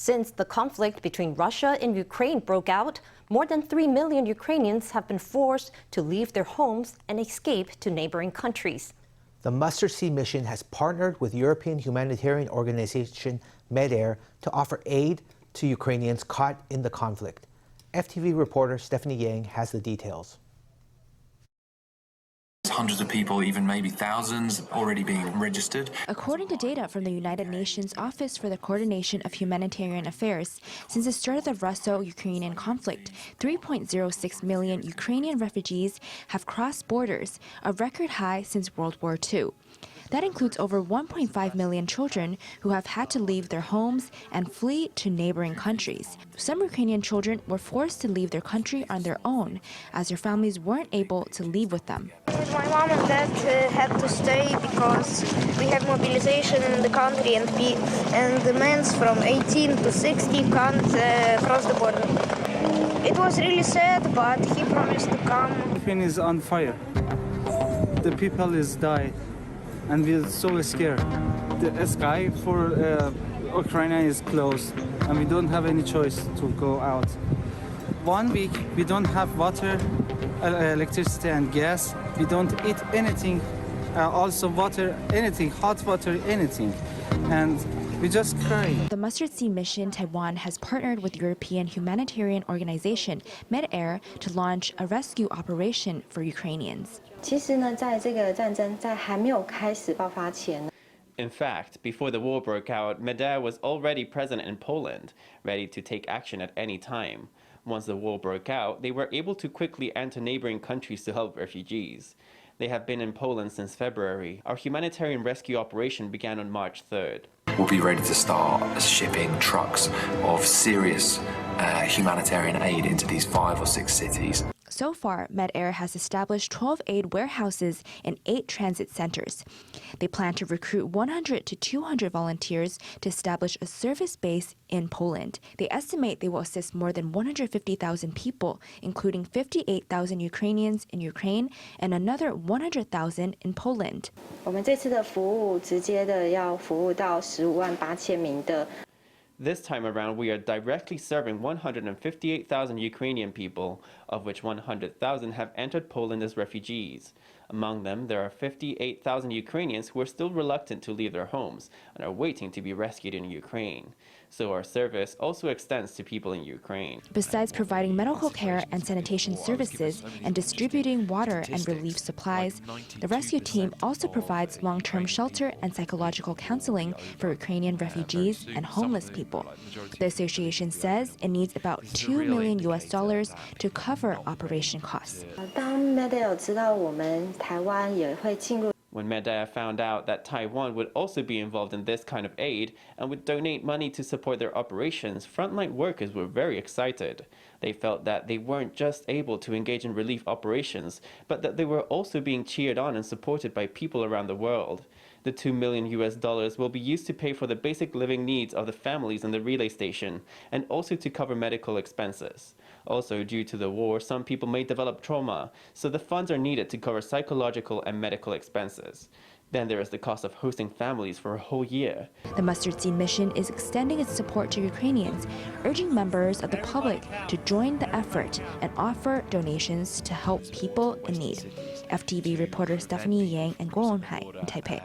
Since the conflict between Russia and Ukraine broke out, more than 3 million Ukrainians have been forced to leave their homes and escape to neighboring countries. The Mustard Seed Mission has partnered with European humanitarian organization Medair to offer aid to Ukrainians caught in the conflict. FTV reporter Stephany Yang has the details. Hundreds of people, even maybe thousands, already being registered. According to data from the United Nations Office for the Coordination of Humanitarian Affairs, since the start of the Russo-Ukrainian conflict, 3.06 million Ukrainian refugees have crossed borders, a record high since World War II. That includes over 1.5 million children who have had to leave their homes and flee to neighboring countries. Some Ukrainian children were forced to leave their country on their own, as their families weren't able to leave with them. My mom and dad had to stay because we have mobilization in the country, and the men from 18 to 60 can't cross the border. It was really sad, but he promised to come. Ukraine is on fire. The people is die. And we're so scared. The sky for Ukraine is closed, and we don't have any choice to go out. 1 week, we don't have water, electricity, and gas. We don't eat anything, also water, anything, hot water, anything. And we just cry. The Mustard Seed Mission Taiwan has partnered with European humanitarian organization Medair to launch a rescue operation for Ukrainians. In fact, before the war broke out, Medair was already present in Poland, ready to take action at any time. Once the war broke out, they were able to quickly enter neighboring countries to help refugees. They have been in Poland since February. Our humanitarian rescue operation began on March 3rd. We'll be ready to start shipping trucks of serious humanitarian aid into these 5 or 6 cities. So far, Medair has established 12 aid warehouses and 8 transit centers. They plan to recruit 100 to 200 volunteers to establish a service base in Poland. They estimate they will assist more than 150,000 people, including 58,000 Ukrainians in Ukraine and another 100,000 in Poland. 我们这次的服务直接的要服务到15.8万名的 This time around, we are directly serving 158,000 Ukrainian people, of which 100,000 have entered Poland as refugees. Among them, there are 58,000 Ukrainians who are still reluctant to leave their homes and are waiting to be rescued in Ukraine. So our service also extends to people in Ukraine. Besides providing medical care and sanitation services and distributing water and relief supplies, the rescue team also provides long-term shelter and psychological counseling for Ukrainian refugees and homeless people. The association says it needs about $2 million to cover operation costs. When Medair found out that Taiwan would also be involved in this kind of aid and would donate money to support their operations, frontline workers were very excited. They felt that they weren't just able to engage in relief operations, but that they were also being cheered on and supported by people around the world. The $2 million will be used to pay for the basic living needs of the families in the relay station and also to cover medical expenses. Also, due to the war, some people may develop trauma, so the funds are needed to cover psychological and medical expenses. Then there is the cost of hosting families for a whole year. The Mustard Seed Mission is extending its support to Ukrainians, urging members of the public to join the effort and offer donations to help people in need. FTV reporter Stephany Yang and Guo in Taipei.